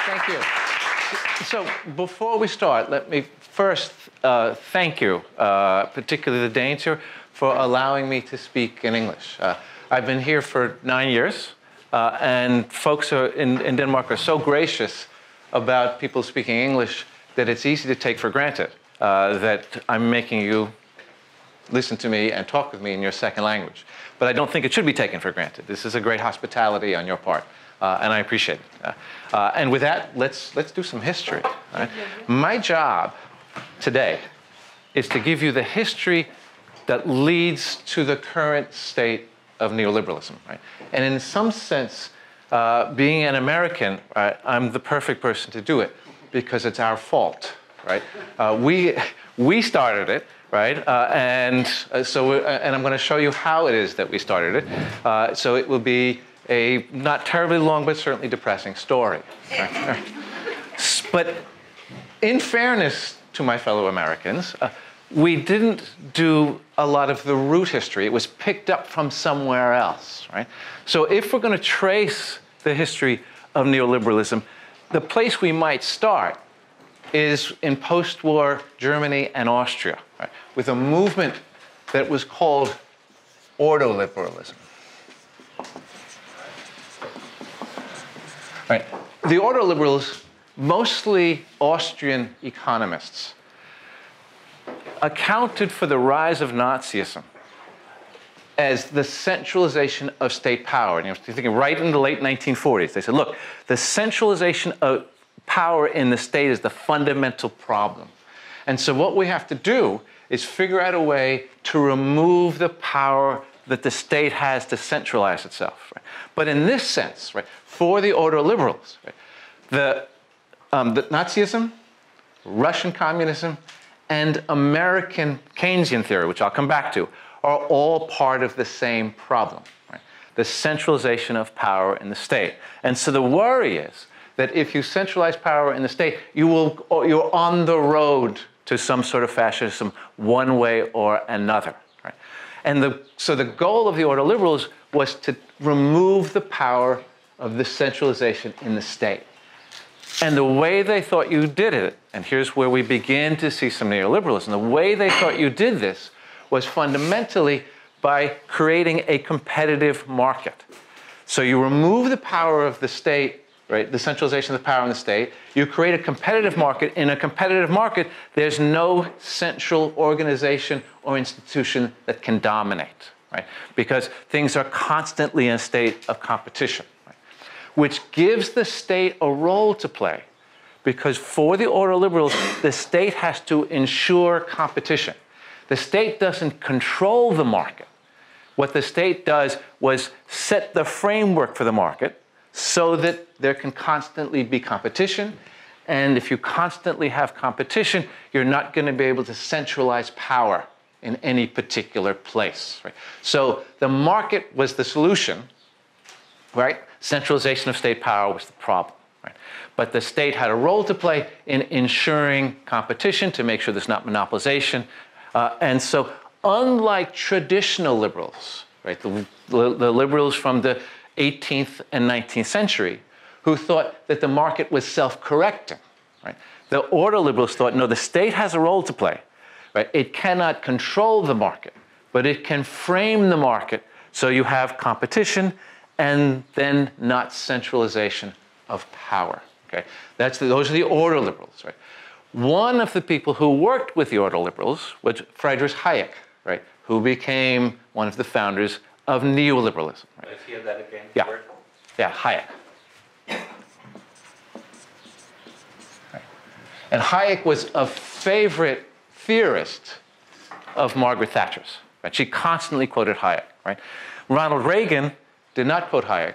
Thank you. So before we start, let me first thank you, particularly the Danes here, for allowing me to speak in English. I've been here for 9 years, and folks in Denmark are so gracious about people speaking English that it's easy to take for granted that I'm making you listen to me and talk with me in your second language. But I don't think it should be taken for granted. This is a great hospitality on your part, and I appreciate it. And with that, let's do some history. Right? My job today is to give you the history that leads to the current state of neoliberalism. Right? And in some sense, being an American, right, I'm the perfect person to do it because it's our fault. Right? We started it. Right, and I'm going to show you how it is that we started it. So it will be a not terribly long, but certainly depressing story. Right? But in fairness to my fellow Americans, we didn't do a lot of the root history. It was picked up from somewhere else. Right. So if we're going to trace the history of neoliberalism, the place we might start is in post-war Germany and Austria, right, with a movement that was called Ordoliberalism. Right. The Ordoliberals, mostly Austrian economists, accounted for the rise of Nazism as the centralization of state power. And you're thinking right in the late 1940s, they said, look, the centralization of power in the state is the fundamental problem. And so what we have to do is figure out a way to remove the power that the state has to centralize itself. Right? But in this sense, right, for the Ordoliberals, right, the Nazism, Russian communism, and American Keynesian theory, which I'll come back to, are all part of the same problem, right? The centralization of power in the state. And so the worry is that if you centralize power in the state, you're on the road to some sort of fascism one way or another. Right? And so the goal of the Ordoliberals was to remove the power of the centralization in the state. And the way they thought you did it, and here's where we begin to see some neoliberalism, the way they thought you did this was fundamentally by creating a competitive market. So you remove the power of the state, right, the centralization of the power in the state. You create a competitive market. In a competitive market, there's no central organization or institution that can dominate, right? Because things are constantly in a state of competition, right? Which gives the state a role to play. Because for the Ordoliberals, the state has to ensure competition. The state doesn't control the market. What the state does was set the framework for the market so that there can constantly be competition. And if you constantly have competition, you're not going to be able to centralize power in any particular place. Right? So the market was the solution, right? Centralization of state power was the problem. Right? But the state had a role to play in ensuring competition to make sure there's not monopolization. And so unlike traditional liberals, right, the liberals from the 18th and 19th century, who thought that the market was self-correcting, right? The Ordoliberals thought, no, the state has a role to play, right? It cannot control the market, but it can frame the market so you have competition and then not centralization of power, okay? Those are the Ordoliberals, right? One of the people who worked with the Ordoliberals was Friedrich Hayek, right? Who became one of the founders of neoliberalism. Right? Let's hear that again. Yeah, yeah, Hayek. Right. And Hayek was a favorite theorist of Margaret Thatcher's. Right? She constantly quoted Hayek. Right? Ronald Reagan did not quote Hayek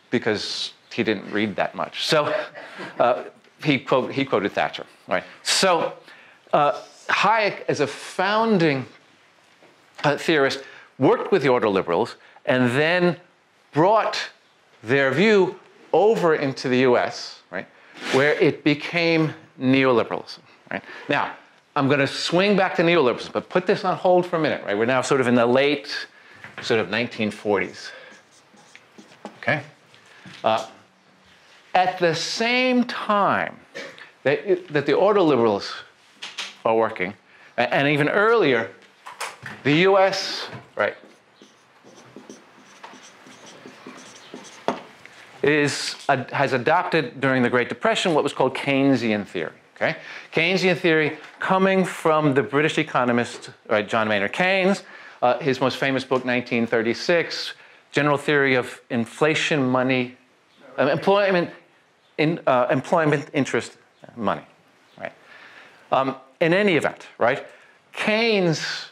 because he didn't read that much. So he quoted Thatcher. Right? So Hayek, as a founding theorist, worked with the Ordoliberals and then brought their view over into the US, right, where it became neoliberalism. Right? Now, I'm going to swing back to neoliberalism, but put this on hold for a minute. Right? We're now sort of in the late sort of 1940s. Okay? At the same time that the ordoliberals are working, and even earlier, the US, right, has adopted during the Great Depression what was called Keynesian theory. Okay? Keynesian theory coming from the British economist, right, John Maynard Keynes, his most famous book, 1936, General Theory of Inflation, Money, Employment, Interest, Money. Right? In any event, right, Keynes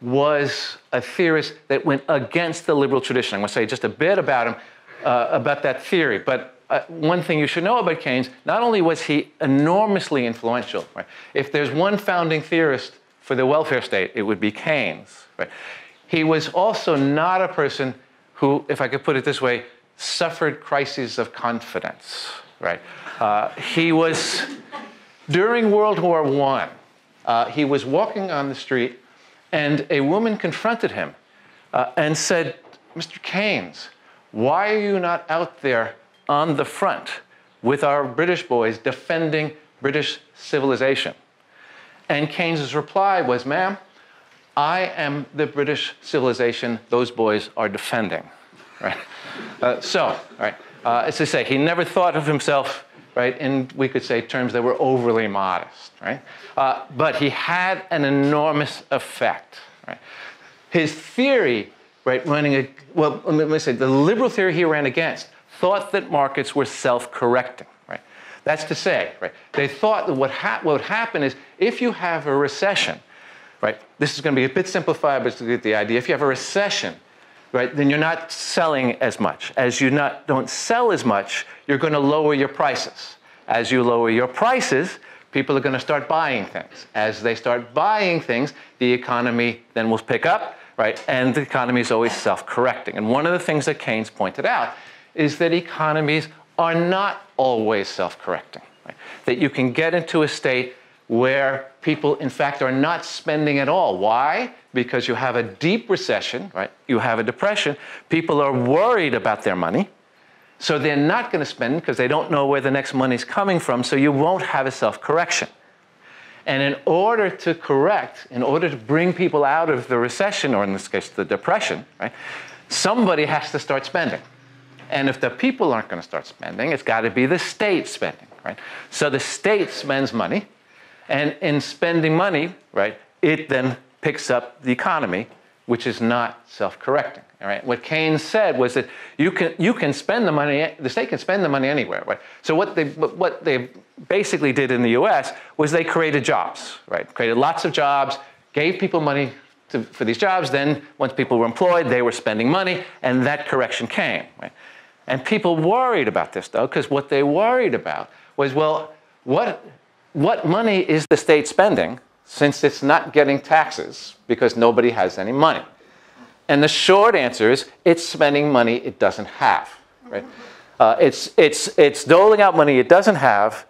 was a theorist that went against the liberal tradition. I'm going to say just a bit about him, about that theory. But one thing you should know about Keynes, not only was he enormously influential, right? If there's one founding theorist for the welfare state, it would be Keynes. Right? He was also not a person who, if I could put it this way, suffered crises of confidence. Right? He was, during World War I, he was walking on the street and a woman confronted him and said, "Mr. Keynes, why are you not out there on the front with our British boys defending British civilization?" And Keynes's reply was, "Ma'am, I am the British civilization those boys are defending." Right? As I say, he never thought of himself, right, in, we could say, terms that were overly modest, right? But he had an enormous effect, right? His theory, right, well, let me say, the liberal theory he ran against thought that markets were self-correcting, right? That's to say, right, they thought that what would happen is if you have a recession, right, this is going to be a bit simplified, but to get the idea, if you have a recession, right, then you're not selling as much. As you don't sell as much, you're going to lower your prices. As you lower your prices, people are going to start buying things. As they start buying things, the economy then will pick up, right? And the economy is always self-correcting. And one of the things that Keynes pointed out is that economies are not always self-correcting. Right? That you can get into a state where people, in fact, are not spending at all. Why? Because you have a deep recession, right? You have a depression. People are worried about their money. So they're not going to spend because they don't know where the next money's coming from. So you won't have a self-correction. And in order to correct, in order to bring people out of the recession, or in this case, the depression, right, somebody has to start spending. And if the people aren't going to start spending, it's got to be the state spending, right? So the state spends money. And in spending money, right, it then picks up the economy, which is not self-correcting. All right? What Keynes said was that you can spend the money, the state can spend the money anywhere. Right? So what they basically did in the US was they created jobs, right? Created lots of jobs, gave people money for these jobs. Then once people were employed, they were spending money, and that correction came. Right? And people worried about this, though, because what they worried about was, well, what money is the state spending since it's not getting taxes because nobody has any money? And the short answer is it's spending money it doesn't have. Right? It's doling out money it doesn't have.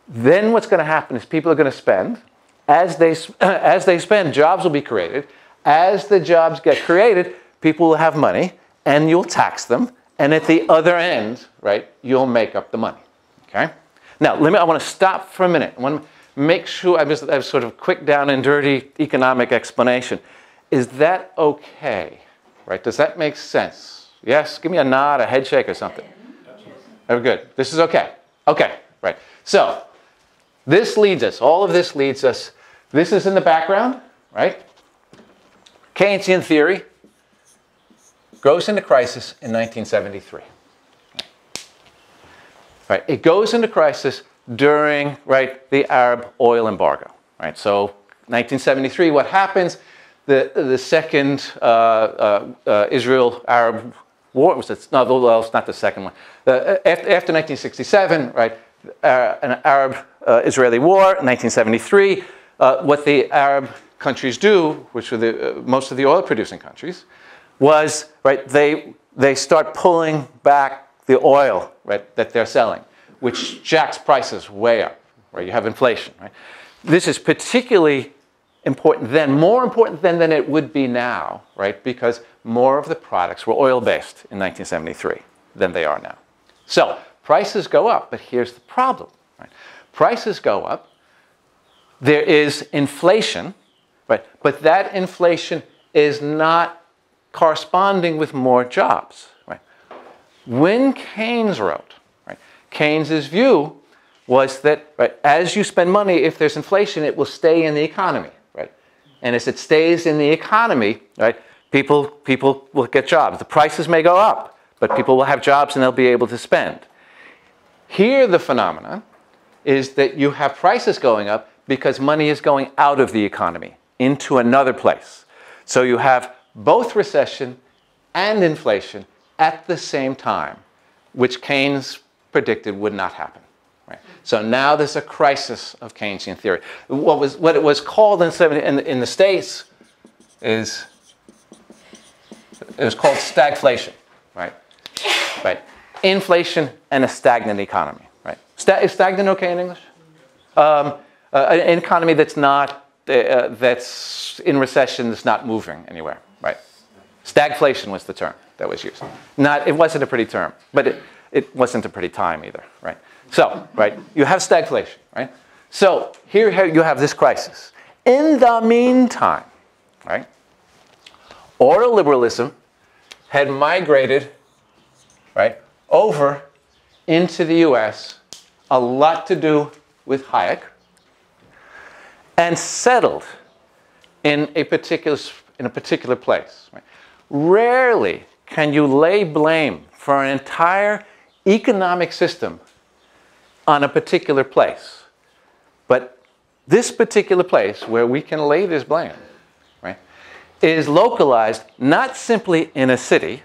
Then what's going to happen is people are going to spend. As they spend, jobs will be created. As the jobs get created, people will have money, and you'll tax them. And at the other end, right, you'll make up the money. Okay? Now, I want to stop for a minute. I want to make sure I have sort of quick down and dirty economic explanation. Is that okay? Right? Does that make sense? Yes? Give me a nod, a head shake, or something. Very good. This is okay. Okay. Right. So this leads us. All of this leads us. This is in the background, right? Keynesian theory goes into crisis in 1973. Right. It goes into crisis during, right, the Arab oil embargo. Right. So 1973, what happens? The second Israel-Arab war was it's not the second one. After 1967, right, an Arab-Israeli war. 1973, what the Arab countries do, which were most of the oil-producing countries, was right they start pulling back the oil, right, that they're selling, which jacks prices way up. Right, you have inflation. Right, this is particularly important then, more important then than it would be now, right? Because more of the products were oil-based in 1973 than they are now. So prices go up, but here's the problem. Right? Prices go up. There is inflation, right? But that inflation is not corresponding with more jobs. Right? When Keynes wrote, right, Keynes's view was that, right, as you spend money, if there's inflation, it will stay in the economy. Right? And as it stays in the economy, right, people will get jobs. The prices may go up, but people will have jobs and they'll be able to spend. Here, the phenomenon is that you have prices going up because money is going out of the economy into another place. So you have both recession and inflation at the same time, which Keynes predicted would not happen. Right? So now there's a crisis of Keynesian theory. What it was called in the States is, it was called stagflation. Right? Right? Inflation and a stagnant economy. Right? Is stagnant okay in English? An economy that's not that's in recession, that's not moving anywhere. Right? Stagflation was the term that was used. It wasn't a pretty term, but it wasn't a pretty time either. Right? So, right, you have stagflation. Right? So here you have this crisis. In the meantime, right, Ordoliberalism had migrated, right, over into the US, a lot to do with Hayek, and settled in a particular place. Right? Rarely can you lay blame for an entire economic system on a particular place. But this particular place where we can lay this blame, right, is localized not simply in a city,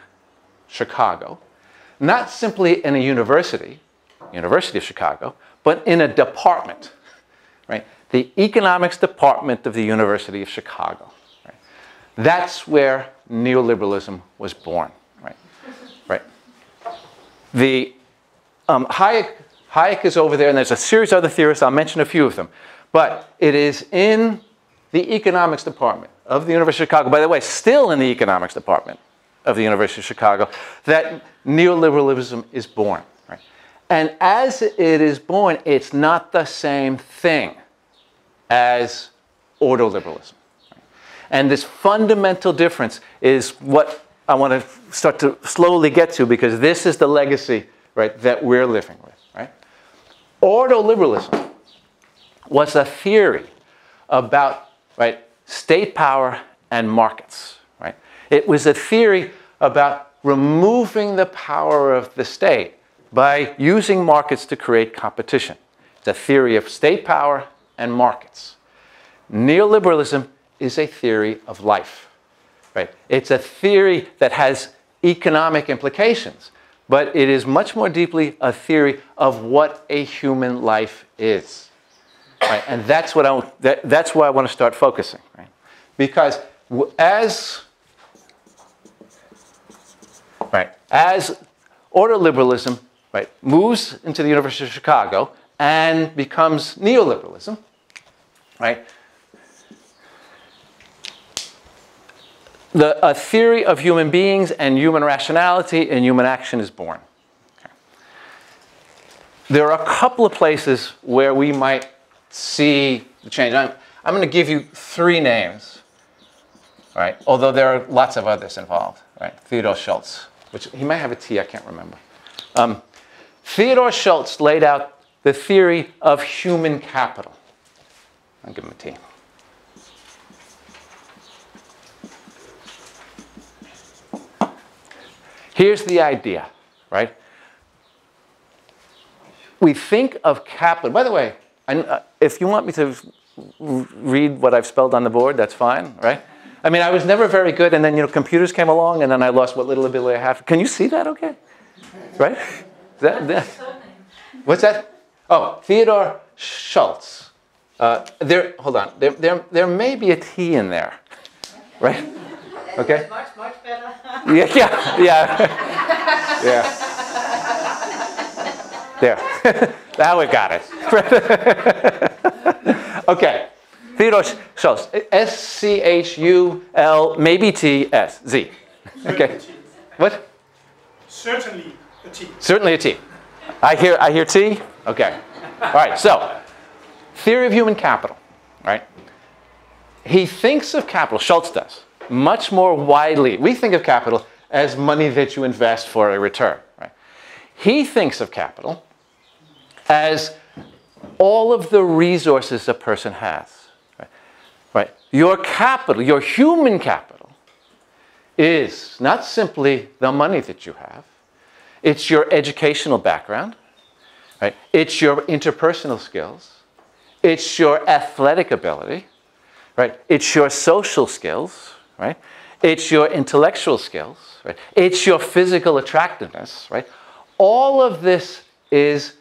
Chicago, not simply in a university, University of Chicago, but in a department, right? The economics department of the University of Chicago. Right? That's where neoliberalism was born. Right? Right? The Hayek is over there, and there's a series of other theorists. I'll mention a few of them, but it is in the economics department of the University of Chicago. By the way, still in the economics department of the University of Chicago, that neoliberalism is born. Right? And as it is born, it's not the same thing as ordoliberalism. Right? And this fundamental difference is what I want to start to slowly get to, because this is the legacy, right, that we're living with. Right? Ordoliberalism was a theory about, right, state power and markets. Right? It was a theory about removing the power of the state by using markets to create competition. It's a theory of state power and markets. Neoliberalism is a theory of life. Right? It's a theory that has economic implications, but it is much more deeply a theory of what a human life is. Right? And that's where I want to start focusing. Right? Because as ordoliberalism, right, moves into the University of Chicago and becomes neoliberalism, right, a theory of human beings and human rationality and human action is born. Okay. There are a couple of places where we might see the change. I'm going to give you three names, right? Although there are lots of others involved, right? Theodore Schultz, which he may have a T, I can't remember. Theodore Schultz laid out the theory of human capital. I'll give him a T. Here's the idea, right? We think of capital. By the way, if you want me to read what I've spelled on the board, that's fine, right? I mean, I was never very good, and then, computers came along, and then I lost what little ability I have. Can you see that okay? Right? What's that? Oh, Theodore Schultz. Hold on. There may be a T in there, right? Okay. Much better. Yeah. There. Now we've got it. Okay. Theodore Schultz. S-C-H-U-L, maybe T-S, Z. Okay. What? Certainly a T. Certainly a T. I hear T? Okay. All right, so theory of human capital, right? He thinks of capital, Schultz does, much more widely. We think of capital as money that you invest for a return, right? He thinks of capital as all of the resources a person has, right? Your capital, your human capital, is not simply the money that you have. It's your educational background, right? It's your interpersonal skills. It's your athletic ability, right? It's your social skills, right? It's your intellectual skills, right? It's your physical attractiveness, right? All of this is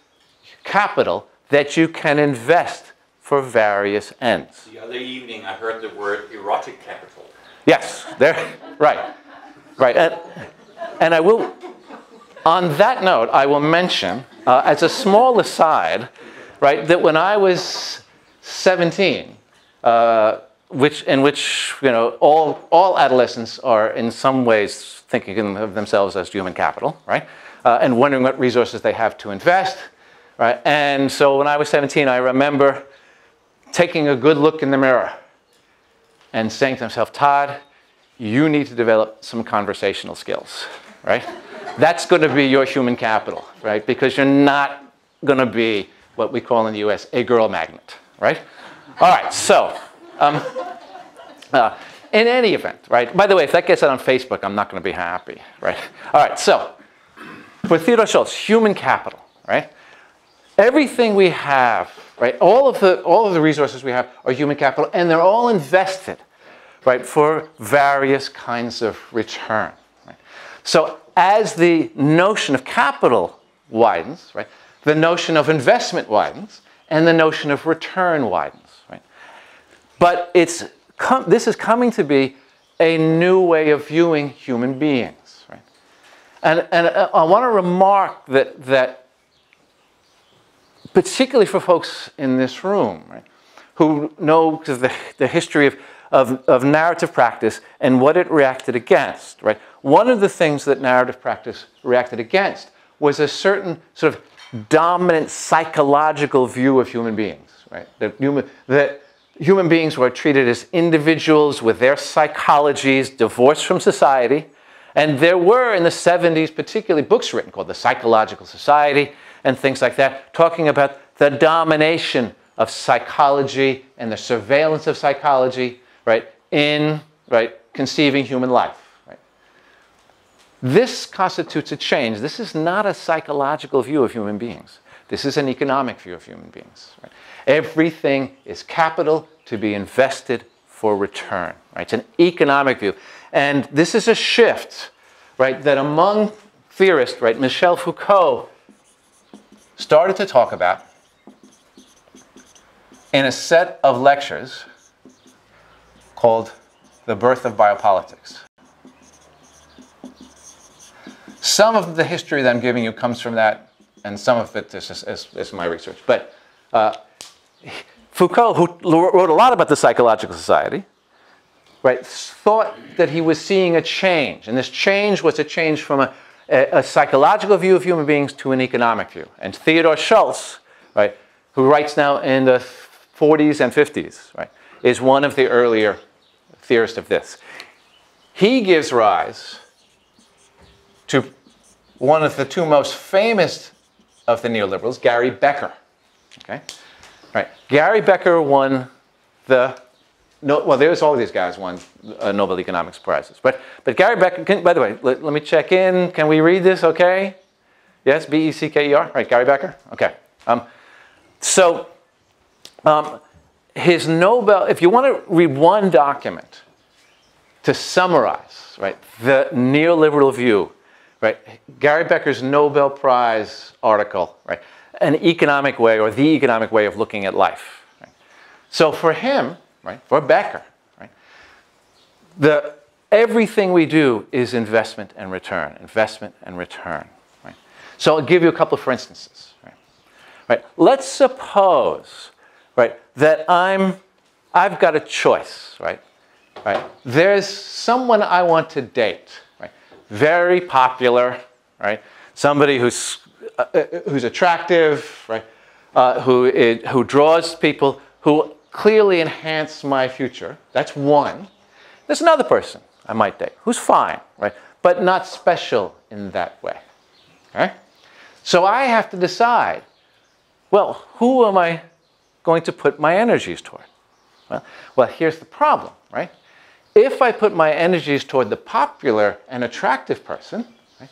capital that you can invest for various ends. The other evening I heard the word erotic capital. Yes, there, right. And I will, on that note, I will mention, as a small aside, right, that when I was 17, in which you know all adolescents are in some ways thinking of themselves as human capital, right, and wondering what resources they have to invest, right. And so when I was 17, I remember taking a good look in the mirror and saying to myself, Todd, you need to develop some conversational skills, right? That's going to be your human capital, right? Because you're not going to be what we call in the US a girl magnet, right? All right, so in any event, right? By the way, if that gets out on Facebook, I'm not going to be happy, right? All right, so for Theodore Schultz, human capital, right? Everything we have, right? All of the resources we have are human capital, and they're all invested, right, for various kinds of return. Right? So as the notion of capital widens, right, the notion of investment widens, and the notion of return widens. Right? But this is coming to be a new way of viewing human beings. Right? And I want to remark that particularly for folks in this room, right, who know the history of narrative practice and what it reacted against, right? One of the things that narrative practice reacted against was a certain sort of dominant psychological view of human beings, right? That human beings were treated as individuals with their psychologies divorced from society. And there were, in the 70s, particularly books written called The Psychological Society and things like that, talking about the domination of psychology and the surveillance of psychology, right, in conceiving human life. Right? This constitutes a change. This is not a psychological view of human beings. This is an economic view of human beings. Right? Everything is capital to be invested for return. Right? It's an economic view. And this is a shift, right, that among theorists, right, Michel Foucault started to talk about in a set of lectures called The Birth of Biopolitics. Some of the history that I'm giving you comes from that, and some of it is my research. But Foucault, who wrote a lot about the Psychological Society, right, thought that he was seeing a change. And this change was a change from a psychological view of human beings to an economic view. And Theodore Schultz, right, who writes now in the 40s and 50s, right, is one of the earlier theorists of this. He gives rise to one of the two most famous of the neoliberals, Gary Becker. Okay? Right. Gary Becker won there's all these guys won Nobel Economics Prizes. But Gary Becker, by the way, let me check in. Can we read this okay? Yes, B-E-C-K-E-R? Right, Gary Becker? Okay. His Nobel, if you want to read one document to summarize, right, the neoliberal view, right, Gary Becker's Nobel Prize article, right, an economic way or the economic way of looking at life. Right? So for him, right, for Becker, right, everything we do is investment and return, investment and return. Right? So I'll give you a couple of for instances. Right? Right? Let's suppose, right, that I've got a choice, right? Right? There's someone I want to date, right? Very popular, right? Somebody who's who's attractive, right? Who draws people, who clearly enhance my future. That's one. There's another person I might date who's fine, right? But not special in that way. Okay? So I have to decide, well, who am I going to put my energies toward? Well, here's the problem, right? If I put my energies toward the popular and attractive person, right,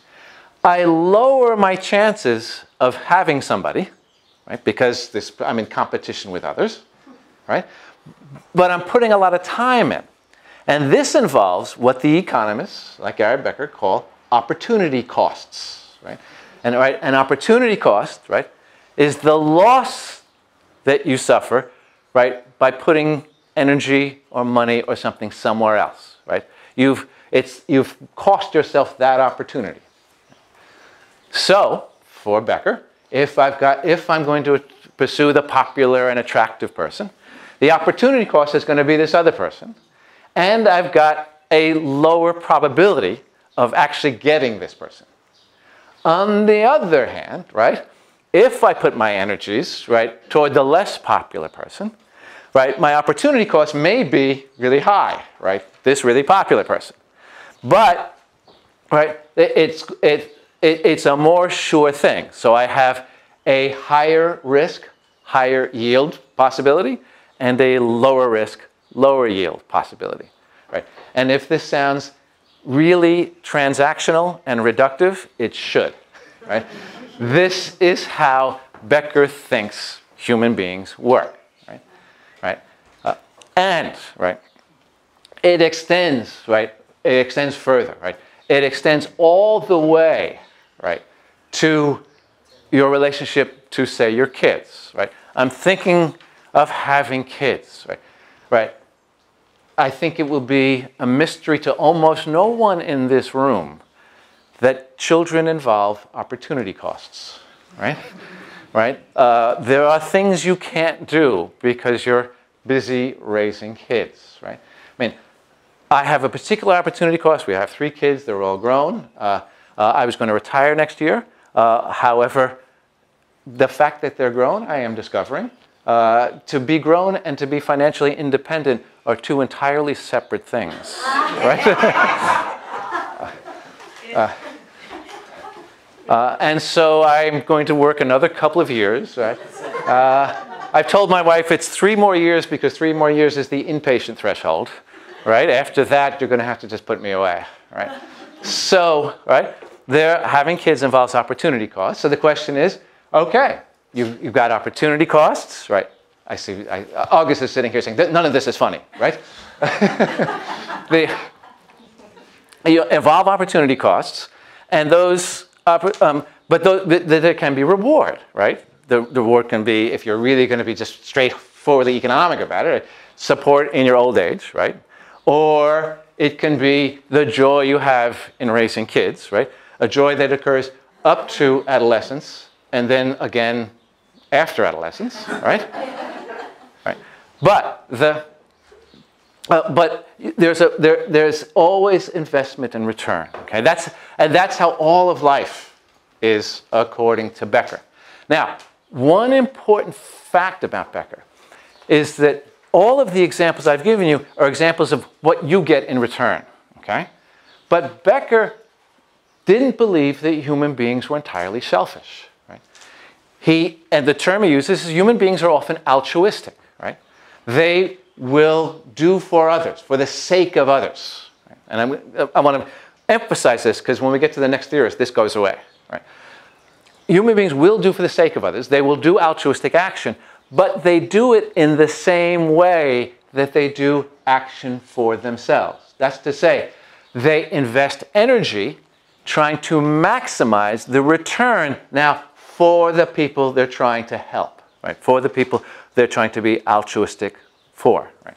I lower my chances of having somebody, right? Because I'm in competition with others, right? But I'm putting a lot of time in. And this involves what the economists, like Gary Becker, call opportunity costs, right? And an opportunity cost, right, is the loss that you suffer, right, by putting energy or money or something somewhere else, right? You've cost yourself that opportunity. So, for Becker, if I'm going to pursue the popular and attractive person, the opportunity cost is going to be this other person, and I've got a lower probability of actually getting this person. On the other hand, right, if I put my energies, right, toward the less popular person, right, my opportunity cost may be really high, right, this really popular person. But, right, it's a more sure thing. So I have a higher risk, higher yield possibility, and a lower risk, lower yield possibility, right? And if this sounds really transactional and reductive, it should, right? This is how Becker thinks human beings work, right? And it extends, right? It extends further, right? It extends all the way, right, to your relationship to, say, your kids, right? I'm thinking of having kids, right? I think it will be a mystery to almost no one in this room that children involve opportunity costs, right? There are things you can't do because you're busy raising kids, right? I mean, I have a particular opportunity cost. We have 3 kids. They're all grown. I was going to retire next year. However, the fact that they're grown, I am discovering, to be grown and to be financially independent are 2 entirely separate things, right? And so I'm going to work another couple of years, right? I've told my wife it's 3 more years because 3 more years is the inpatient threshold, right? After that, you're going to have to just put me away, right? So, right, having kids involves opportunity costs. So the question is, okay, you've got opportunity costs, right? I see, August is sitting here saying, none of this is funny, right? You involve opportunity costs, and those, there can be reward, right? The reward can be, if you're really going to be just straightforwardly economic about it, support in your old age, right? Or it can be the joy you have in raising kids, right? A joy that occurs up to adolescence and then again after adolescence, right? Right. But there's always investment and return. Okay, that's how all of life is, according to Becker. Now, one important fact about Becker is that all of the examples I've given you are examples of what you get in return. Okay, but Becker didn't believe that human beings were entirely selfish. Right? And the term he uses is human beings are often altruistic. Right? They will do for others, for the sake of others. Right? And I want to emphasize this because when we get to the next theorist, this goes away. Right? Human beings will do for the sake of others. They will do altruistic action, but they do it in the same way that they do action for themselves. That's to say, they invest energy trying to maximize the return now for the people they're trying to help, right? For the people they're trying to be altruistic for, right?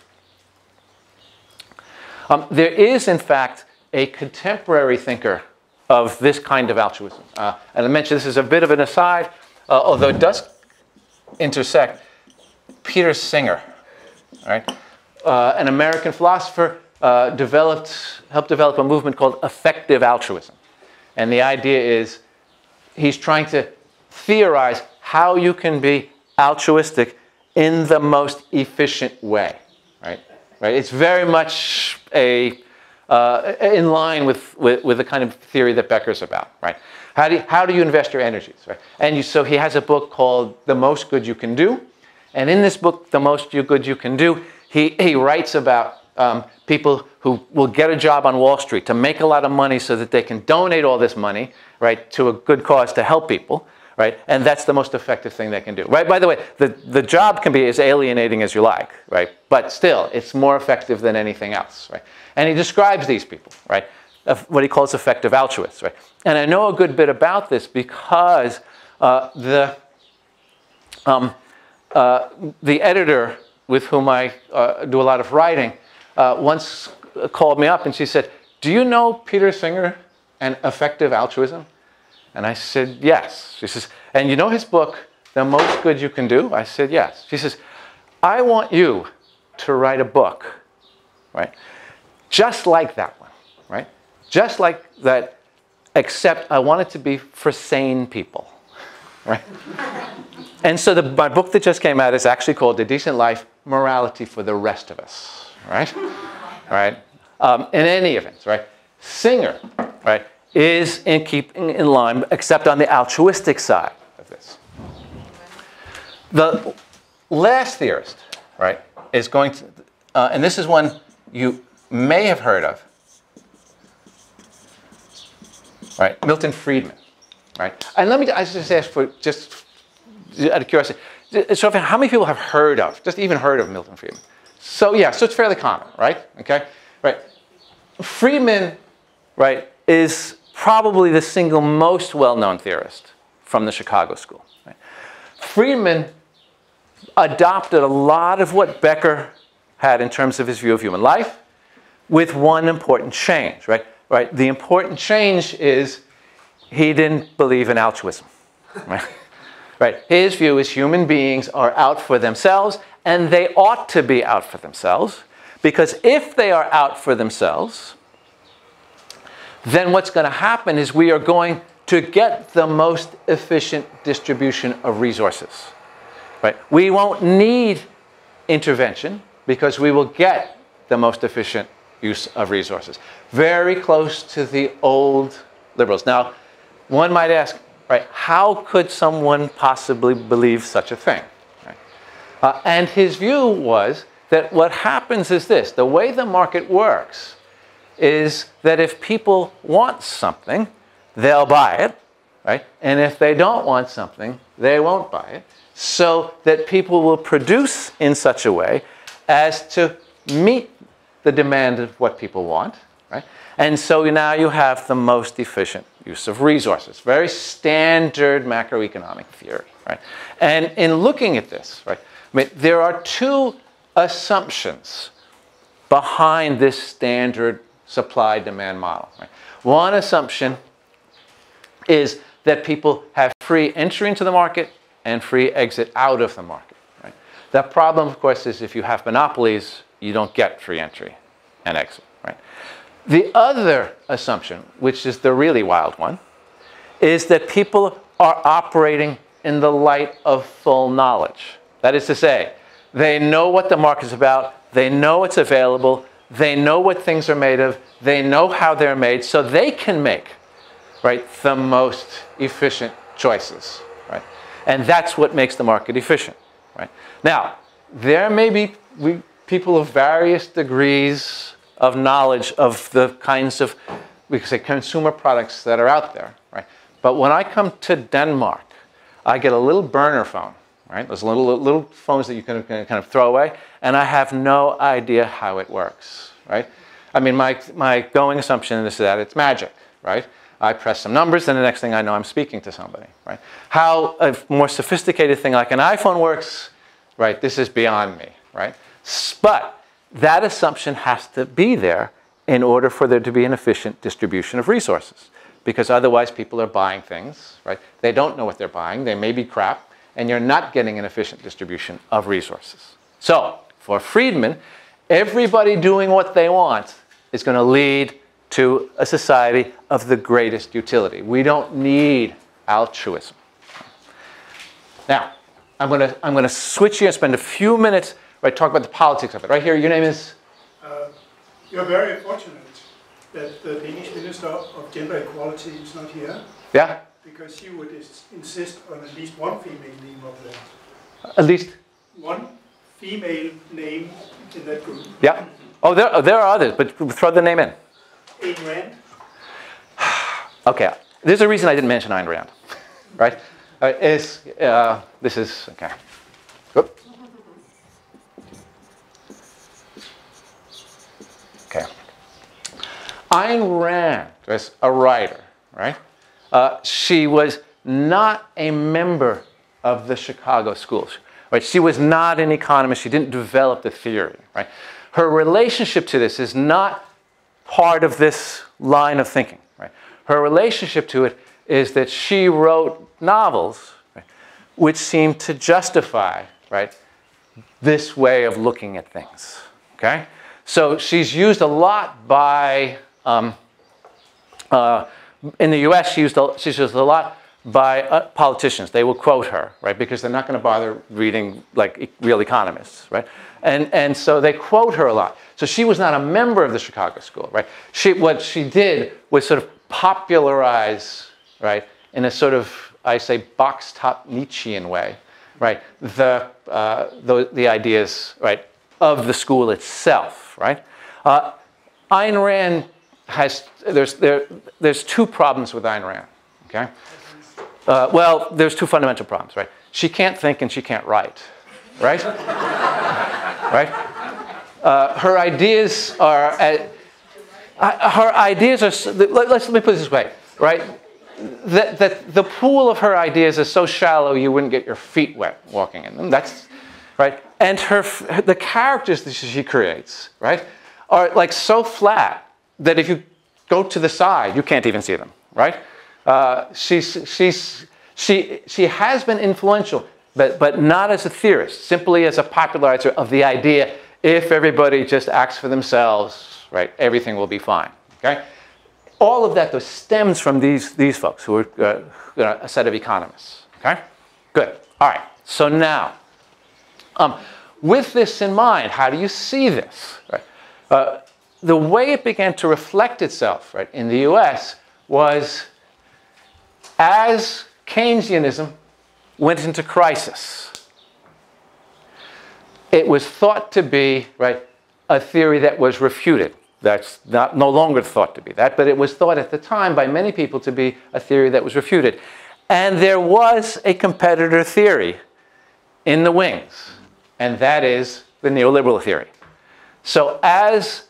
There is, in fact, a contemporary thinker of this kind of altruism. And I mentioned this is a bit of an aside, although it does intersect. Peter Singer, right? An American philosopher, helped develop a movement called effective altruism. And the idea is he's trying to theorize how you can be altruistic in the most efficient way, right? It's very much in line with the kind of theory that Becker's about, right? How do you invest your energies, right? And so he has a book called The Most Good You Can Do. And in this book, The Most Good You Can Do, he writes about people who will get a job on Wall Street to make a lot of money so that they can donate all this money, right, to a good cause to help people, right? And that's the most effective thing they can do, right? By the way, the job can be as alienating as you like, right? But still, it's more effective than anything else, right? And he describes these people, right, of what he calls effective altruists, right? And I know a good bit about this because the editor with whom I do a lot of writing once called me up and she said, "Do you know Peter Singer and effective altruism?" And I said, "Yes." She says, "And you know his book, The Most Good You Can Do?" I said, "Yes." She says, "I want you to write a book, right, just like that one, right? Just like that, except I want it to be for sane people, right?" And so my book that just came out is actually called A Decent Life, Morality for the Rest of Us, right? Right? In any event, right? Singer, right, is in keeping in line, except on the altruistic side of this. The last theorist, right, is going to, and this is one you may have heard of, right? Milton Friedman, right? And I just ask for, just out of curiosity, so how many people have heard of, just even heard of Milton Friedman? So yeah, so it's fairly common, right? Okay, right. Friedman, right, is probably the single most well-known theorist from the Chicago School. Right? Friedman adopted a lot of what Becker had in terms of his view of human life, with one important change, right? Right. The important change is he didn't believe in altruism, right? Right. His view is human beings are out for themselves, and they ought to be out for themselves, because if they are out for themselves, then what's going to happen is we are going to get the most efficient distribution of resources. Right? We won't need intervention because we will get the most efficient use of resources. Very close to the old liberals. Now, one might ask, right, how could someone possibly believe such a thing? Right? And his view was that what happens is this. The way the market works is that if people want something, they'll buy it, right? And if they don't want something, they won't buy it. So that people will produce in such a way as to meet the demand of what people want, right? And so now you have the most efficient use of resources. Very standard macroeconomic theory, right? And in looking at this, right, I mean, there are two assumptions behind this standard supply-demand model. Right? One assumption is that people have free entry into the market and free exit out of the market. Right? The problem, of course, is if you have monopolies, you don't get free entry and exit. Right? The other assumption, which is the really wild one, is that people are operating in the light of full knowledge. That is to say, they know what the market is about, they know what's available, they know what things are made of, they know how they're made, so they can make, right, the most efficient choices. Right? And that's what makes the market efficient. Right? Now, there may be people of various degrees of knowledge of the kinds of, we could say, consumer products that are out there. Right? But when I come to Denmark, I get a little burner phone. Right? Those little phones that you can kind of throw away, and I have no idea how it works. Right? I mean, my going assumption is that it's magic. Right? I press some numbers, and the next thing I know, I'm speaking to somebody. Right? How a more sophisticated thing like an iPhone works, right? This is beyond me. Right? But that assumption has to be there in order for there to be an efficient distribution of resources, because otherwise people are buying things. Right? They don't know what they're buying. They may be crap. And you're not getting an efficient distribution of resources. So, for Friedman, everybody doing what they want is going to lead to a society of the greatest utility. We don't need altruism. Now, I'm gonna switch here and spend a few minutes, right, talk about the politics of it. Right here, your name is? You're very fortunate that the Danish Minister of Gender Equality is not here. Yeah? Because she would insist on at least one female name of that. At least? One female name in that group. Yeah. Oh, there are others, but throw the name in. Ayn Rand. Okay. There's a reason I didn't mention Ayn Rand, right? This is, okay. Whoop. Okay. Ayn Rand was a writer, right? She was not a member of the Chicago schools, right? She was not an economist. She didn't develop the theory, right? Her relationship to this is not part of this line of thinking, right? Her relationship to it is that she wrote novels, right, which seem to justify, right, this way of looking at things, okay? So she's used a lot by, in the US, she's used a lot by politicians. They will quote her, right, because they're not going to bother reading like real economists, right? And so they quote her a lot. So she was not a member of the Chicago School, right? What she did was sort of popularize, right, in a sort of, I say, box-top Nietzschean way, right, the ideas, right, of the school itself, right? Ayn Rand there's two problems with Ayn Rand, okay? Well, there's two fundamental problems, right? She can't think and she can't write, right? Right? Her ideas are, let me put it this way, right? That the pool of her ideas is so shallow you wouldn't get your feet wet walking in them. That's right. And the characters that she creates, right, are like so flat that if you go to the side, you can't even see them, right? She has been influential, but not as a theorist, simply as a popularizer of the idea. If everybody just acts for themselves, right, everything will be fine. Okay. All of that, though, stems from these folks who are a set of economists. Okay? Good. All right. So now, with this in mind, how do you see this? Right? The way it began to reflect itself, right, in the US was as Keynesianism went into crisis. It was thought to be, right, a theory that was refuted. That's no longer thought to be that, but it was thought at the time by many people to be a theory that was refuted. And there was a competitor theory in the wings, and that is the neoliberal theory. So as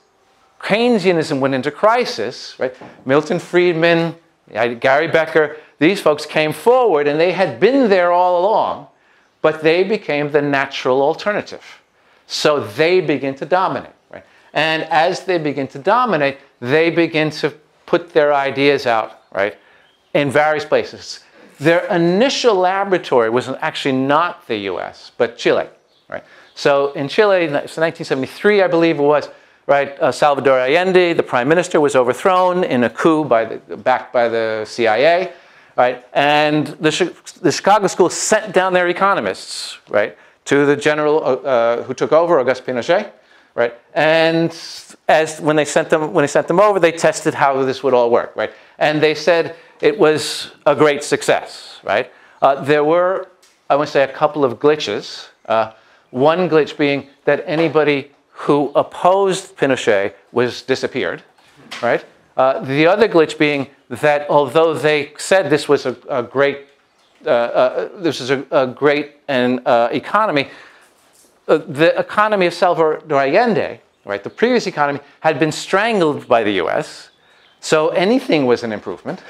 Keynesianism went into crisis, right, Milton Friedman, Gary Becker, these folks came forward, and they had been there all along, but they became the natural alternative. So they begin to dominate. And as they begin to dominate, they begin to put their ideas out, right, in various places. Their initial laboratory was actually not the US, but Chile, right? So in Chile, in 1973, I believe it was, right, Salvador Allende, the prime minister, was overthrown in a coup backed by the CIA, right? And the Chicagoskoles sent down their economists, right, to the general who took over, Auguste Pinochet. Right, and when they sent them over, they tested how this would all work, right? And they said it was a great success, right? There were, I want to say, a couple of glitches. One glitch being that anybody who opposed Pinochet disappeared, right? The other glitch being that although they said this was a great economy. The economy of Salvador Allende, right, the previous economy, had been strangled by the US, so anything was an improvement.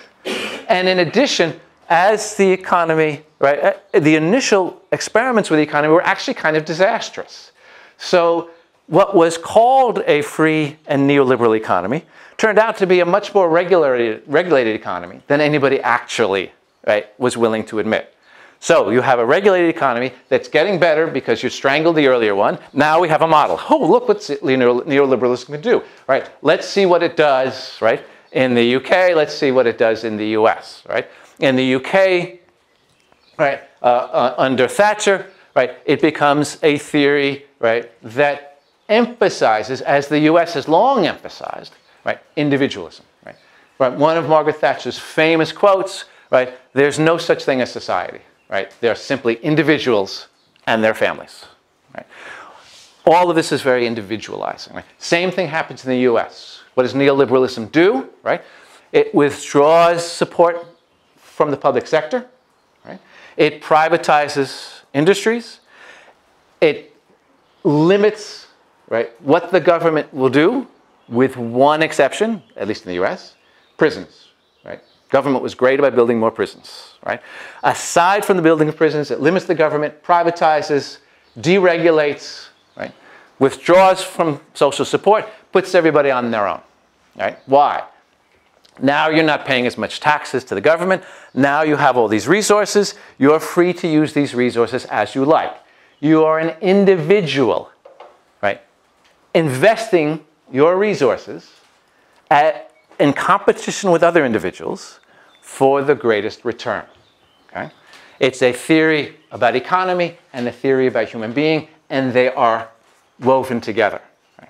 And in addition, as the economy, right, the initial experiments with the economy were actually kind of disastrous. So what was called a free and neoliberal economy turned out to be a much more regulated economy than anybody actually, right, was willing to admit. So you have a regulated economy that's getting better because you strangled the earlier one. Now we have a model. Oh, look what neoliberalism can do. Right? Let's see what it does, right, in the UK. Let's see what it does in the US. Right? In the UK, right, under Thatcher, right, it becomes a theory, right, that emphasizes, as the US has long emphasized, right, individualism. Right? Right? One of Margaret Thatcher's famous quotes, right, there's no such thing as society. Right? They're simply individuals and their families. Right? All of this is very individualizing. Right? Same thing happens in the US. What does neoliberalism do? Right? It withdraws support from the public sector. Right? It privatizes industries. It limits, right, what the government will do, with one exception, at least in the US, prisons. Right? Government was great about building more prisons. Right? Aside from the building of prisons, it limits the government, privatizes, deregulates, right, withdraws from social support, puts everybody on their own. Right? Why? Now you're not paying as much taxes to the government. Now you have all these resources. You're free to use these resources as you like. You are an individual, right, investing your resources in competition with other individuals for the greatest return. Okay? It's a theory about economy and a theory about human being, and they are woven together. Right?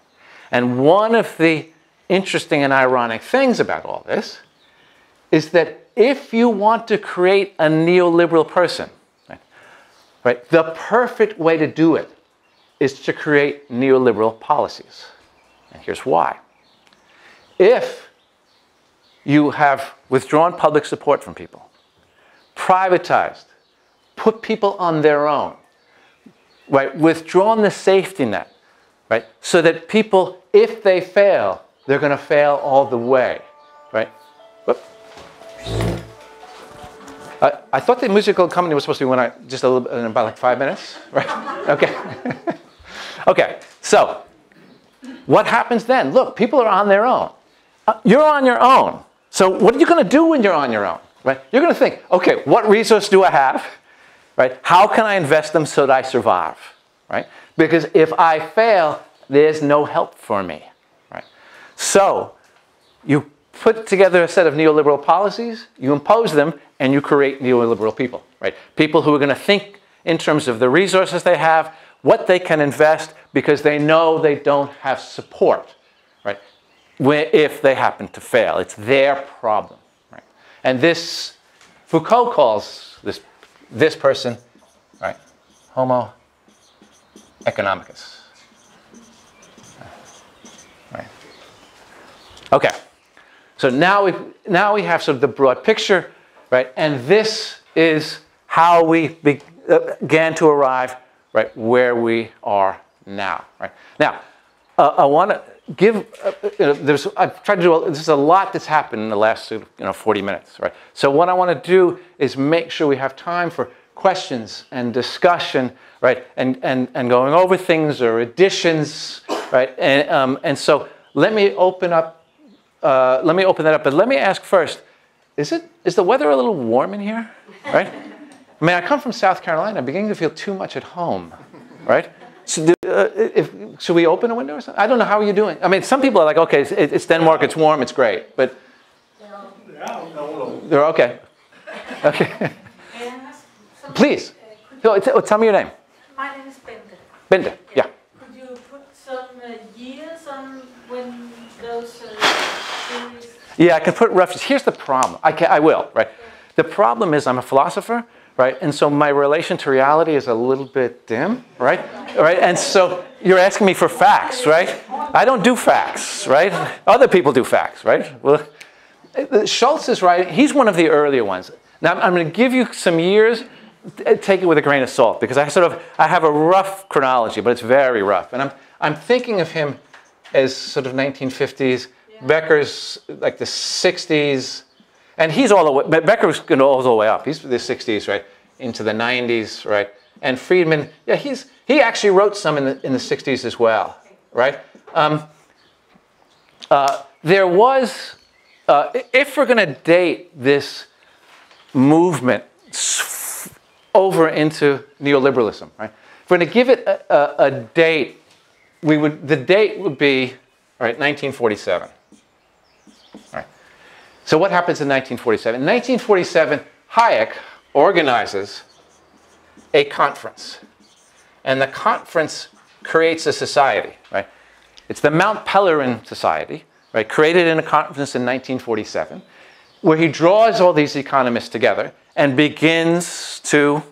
And one of the interesting and ironic things about all this is that if you want to create a neoliberal person, right, the perfect way to do it is to create neoliberal policies. And here's why. If you have withdrawn public support from people, privatized, put people on their own, right, withdrawn the safety net, right, so that people, if they fail, they're going to fail all the way, right? I thought the musical accompaniment was supposed to be just a little bit, in about like 5 minutes, right? Okay. Okay, so what happens then? Look, people are on their own. You're on your own. So what are you going to do when you're on your own? Right? You're going to think, okay, what resource do I have? Right? How can I invest them so that I survive? Right? Because if I fail, there's no help for me. Right? So you put together a set of neoliberal policies, you impose them, and you create neoliberal people. Right? People who are going to think in terms of the resources they have, what they can invest, because they know they don't have support. Right? If they happen to fail. It's their problem. Right? And this, Foucault calls this person, right, Homo economicus. Right. Okay. So now we have sort of the broad picture, right? And this is how we began to arrive, right, where we are now. Right? Now, I want to give, I've tried to do, there's a lot that's happened in the last 40 minutes, right? So what I want to do is make sure we have time for questions and discussion, right? And going over things or additions, right? And so let me open that up, but let me ask first, is the weather a little warm in here, right? I mean, I come from South Carolina, I'm beginning to feel too much at home, right? So should we open a window or something? I don't know. How are you doing? I mean, some people are like, okay, it's Denmark, it's warm, it's great. But they're okay. Okay. Please. Tell me your name. My name is Bente. Bente, yeah. Could you put some years on when those series? Yeah, I can put references. Here's the problem. I will, right? The problem is I'm a philosopher, right? And so my relation to reality is a little bit dim, right? Right? And so you're asking me for facts, right? I don't do facts, right? Other people do facts, right? Well, Schultz is right. He's one of the earlier ones. Now, I'm going to give you some years. Take it with a grain of salt, because I have a rough chronology, but it's very rough. And I'm thinking of him as sort of 1950s. Yeah. Becker's like the 60s. And he's all the way, Becker's going all the way up. He's the 60s, right, into the 90s, right? And Friedman, yeah, he actually wrote some in the 60s as well, right? There was, if we're going to date this movement over into neoliberalism, right? If we're going to give it a date, the date would be, right, 1947, right? So what happens in 1947? In 1947, Hayek organizes a conference. And the conference creates a society, right? It's the Mount Pelerin Society, right? Created in a conference in 1947, where he draws all these economists together and begins to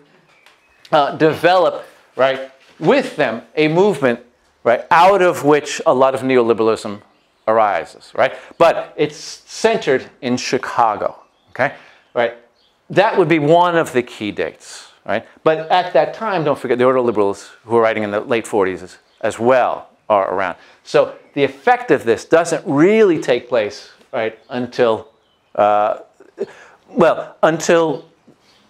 develop, right, with them a movement, right, out of which a lot of neoliberalism arises, right? But it's centered in Chicago, okay? Right? That would be one of the key dates, right? But at that time, don't forget, the Ordoliberals who were writing in the late 40s as well are around. So the effect of this doesn't really take place, right, until, until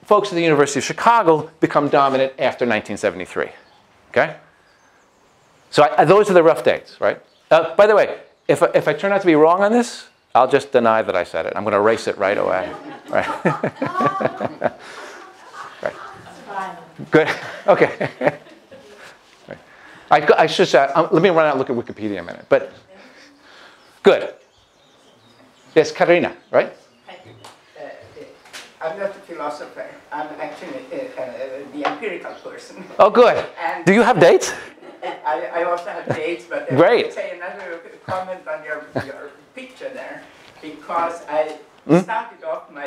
folks at the University of Chicago become dominant after 1973, okay? So those are the rough dates, right? By the way, if I turn out to be wrong on this, I'll just deny that I said it. I'm going to erase it right away. Right. Right. Good. Okay. Right. I should say, let me run out and look at Wikipedia a minute. But good. Yes, Karina, right? I'm not a philosopher. I'm actually the empirical person. Oh, good. Do you have dates? I also have dates, but I Great. want to say another comment on your picture there, because I started off my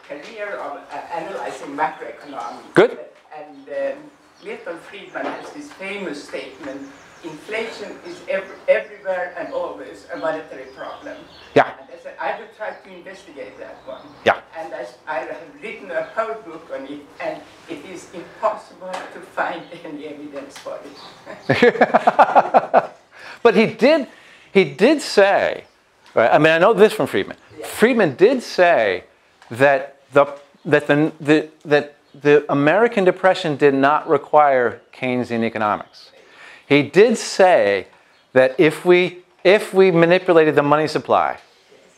career of analyzing macroeconomics. Good. And Milton Friedman has this famous statement: inflation is everywhere and always a monetary problem. Yeah. And I said, I will try to investigate that one. Yeah. And I have written a whole book on it, and it is impossible to find any evidence for it. But he did say, right, I mean, I know this from Friedman. Yeah. Friedman did say that the American Depression did not require Keynesian economics. He did say that if we manipulated the money supply,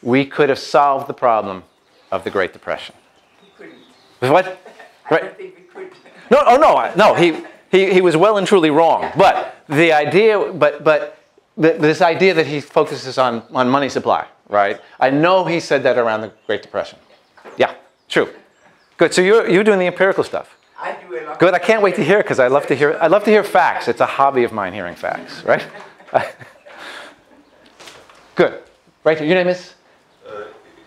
we could have solved the problem of the Great Depression. We couldn't. What? I don't think we could. No. He was well and truly wrong. Yeah. But the idea, this idea that he focuses on money supply, right? I know he said that around the Great Depression. Yeah, true. Good. So you're doing the empirical stuff. I do a lot. Good. I can't wait to hear it because I love to hear facts. It's a hobby of mine, hearing facts, right? Good. Right. Your name is?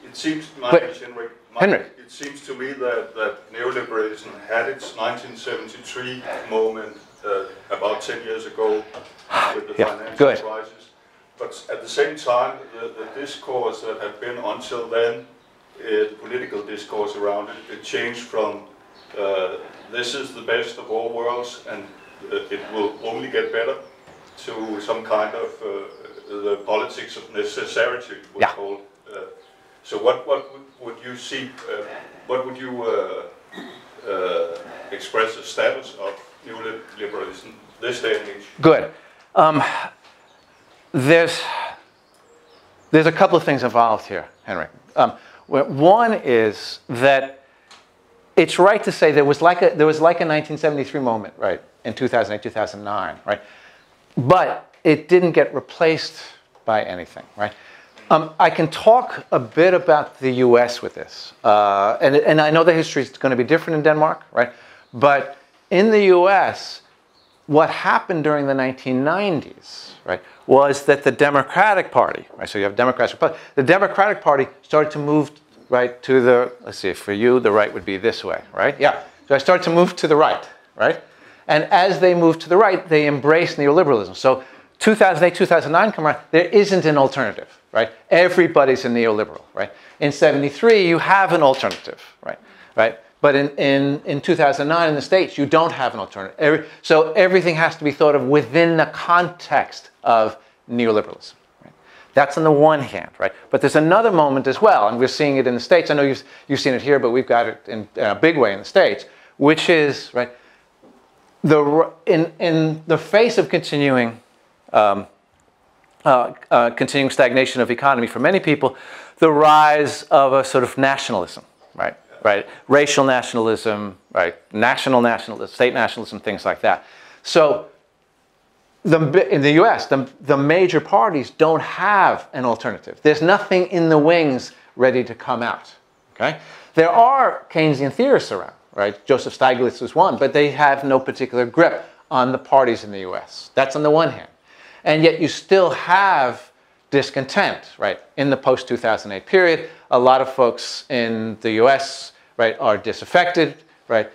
It seems, my name is Henrik. Henrik. It seems to me that neoliberalism had its 1973 moment about 10 years ago with the financial crisis. But at the same time, the discourse that had been until then, the political discourse around it changed from this is the best of all worlds and it will only get better to some kind of the politics of necessity, was called. So what would you see, what would you express the status of neoliberalism this day and age? Good. There's a couple of things involved here, Henrik. One is that it's right to say there was like a 1973 moment, right, in 2008, 2009, right? But it didn't get replaced by anything, right? I can talk a bit about the US with this. And I know the history is going to be different in Denmark, right? But in the US, what happened during the 1990s, right, was that the Democratic Party, right, so you have Democratic Party, the Democratic Party started to move, right, to the, let's see, for you, the right would be this way, right? Yeah. So I started to move to the right, right? And as they moved to the right, they embraced neoliberalism. So 2008, 2009 come around, there isn't an alternative, right? Everybody's a neoliberal, right? In 73, you have an alternative, right? Right? But in 2009 in the States, you don't have an alternative. So everything has to be thought of within the context of neoliberalism. Right? That's on the one hand, right? But there's another moment as well, and we're seeing it in the States. I know you've seen it here, but we've got it in a big way in the States, which is, right, in the face of continuing stagnation of economy for many people, the rise of a sort of nationalism, right? Right, racial nationalism, right, national nationalism, state nationalism, things like that. So, in the U.S., the major parties don't have an alternative. There's nothing in the wings ready to come out. Okay, there are Keynesian theorists around, right? Joseph Stiglitz was one, but they have no particular grip on the parties in the US. That's on the one hand. And yet you still have discontent, right? In the post-2008 period, a lot of folks in the US, right, are disaffected, right?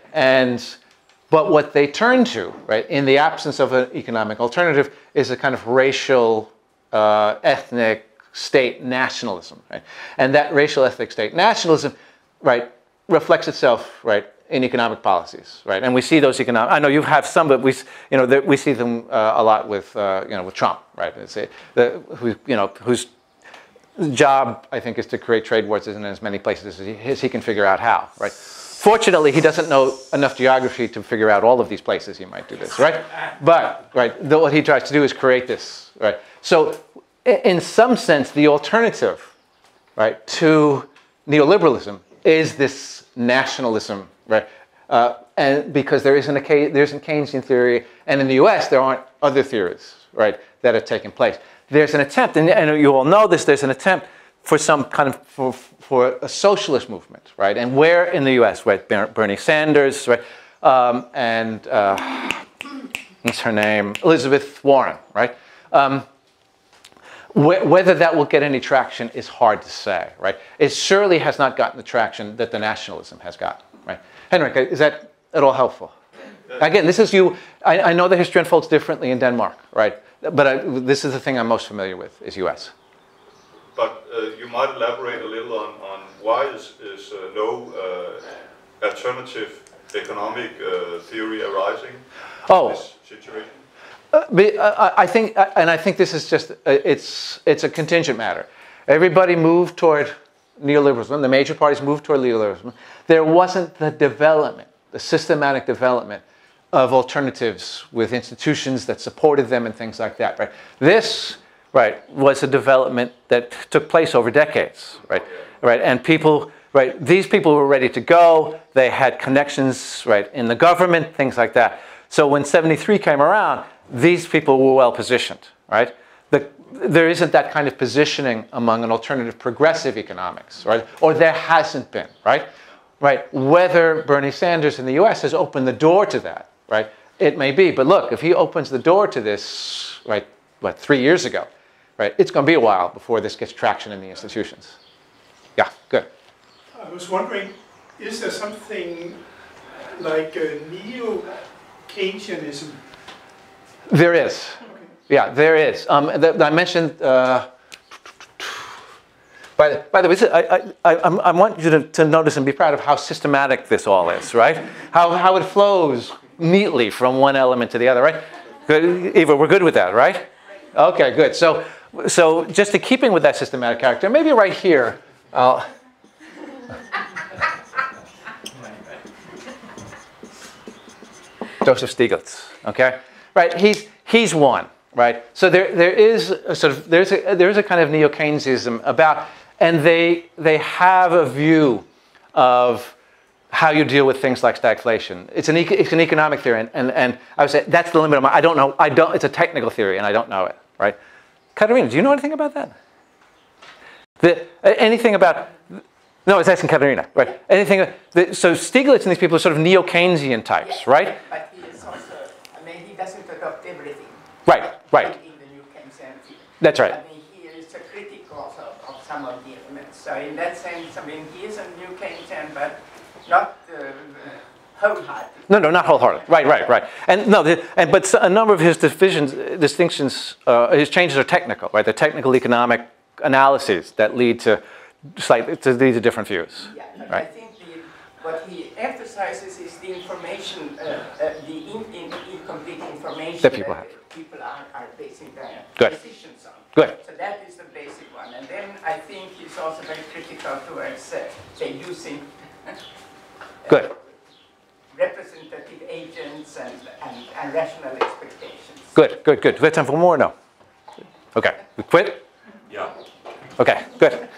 But what they turn to, right, in the absence of an economic alternative is a kind of racial, ethnic, state nationalism, right? And that racial, ethnic, state nationalism, right, reflects itself, right, in economic policies, right? And we see those economic. I know you have some, but we see them a lot with, with Trump, right? Whose job I think is to create trade wars in as many places as he can figure out how, right? Fortunately, he doesn't know enough geography to figure out all of these places he might do this, right? But what he tries to do is create this, right? So, in some sense, the alternative, right, to neoliberalism is this nationalism, right? And because there's a Keynesian theory, and in the U.S. there aren't other theories, right, that have taken place. There's an attempt, and you all know this. There's an attempt for some kind of for a socialist movement, right? And where in the U.S., right? Bernie Sanders, right? And what's her name? Elizabeth Warren, right? Whether that will get any traction is hard to say, right? It surely has not gotten the traction that the nationalism has gotten, right? Henrik, is that at all helpful? Again, this is you. I know the history unfolds differently in Denmark, right? But this is the thing I'm most familiar with, is U.S. But you might elaborate a little on why is no alternative economic theory arising in this situation? I think this is just it's a contingent matter. Everybody moved toward neoliberalism. The major parties moved toward neoliberalism. There wasn't the development, the systematic development of alternatives with institutions that supported them and things like that. Right. This, right, was a development that took place over decades. Right. Right. And people. Right. These people were ready to go. They had connections. Right. In the government. Things like that. So when '73 came around, these people were well positioned, right? There isn't that kind of positioning among an alternative progressive economics, right? Or there hasn't been, right? Right. Whether Bernie Sanders in the U.S. has opened the door to that, right? It may be, but look, if he opens the door to this, right, 3 years ago, right? It's going to be a while before this gets traction in the institutions. Yeah, good. I was wondering, is there something like a neo-Keynesianism? There is. Okay. Yeah, there is. I mentioned, by the way, I want you to notice and be proud of how systematic this all is, right? How it flows neatly from one element to the other, right? Good. Eva, we're good with that, right? Okay, good. So just to keeping with that systematic character, maybe right here, Joseph Stiglitz, okay? Right, he's one, right? So there is a sort of there's a kind of neo-Keynesianism about, and they have a view of how you deal with things like stagflation. It's an economic theory, and I would say that's the limit of my. I don't know. It's a technical theory, and I don't know it, right? Katarina, do you know anything about that? Anything about? No, I was asking Katarina, right? Anything? So Stiglitz and these people are sort of neo-Keynesian types, right? But he is also. He doesn't adopt everything. Right. In the new Keynesian theory. That's right. He is a critic also of some of the elements. So in that sense, he is a new Keynesian, but not wholehearted. No, not wholehearted. Right. And but a number of his distinctions, his changes are technical, right? They're technical economic analyses that lead to different views. Yeah, but right? I think what he emphasizes is the information, the incomplete information that people have. People are basing their Good. decisions on. Good. So that is the basic one. And then I think he's also very critical towards, say, using Good. representative agents and rational expectations. Good. Do we have time for more? No. Okay. We quit? Yeah. Okay, good.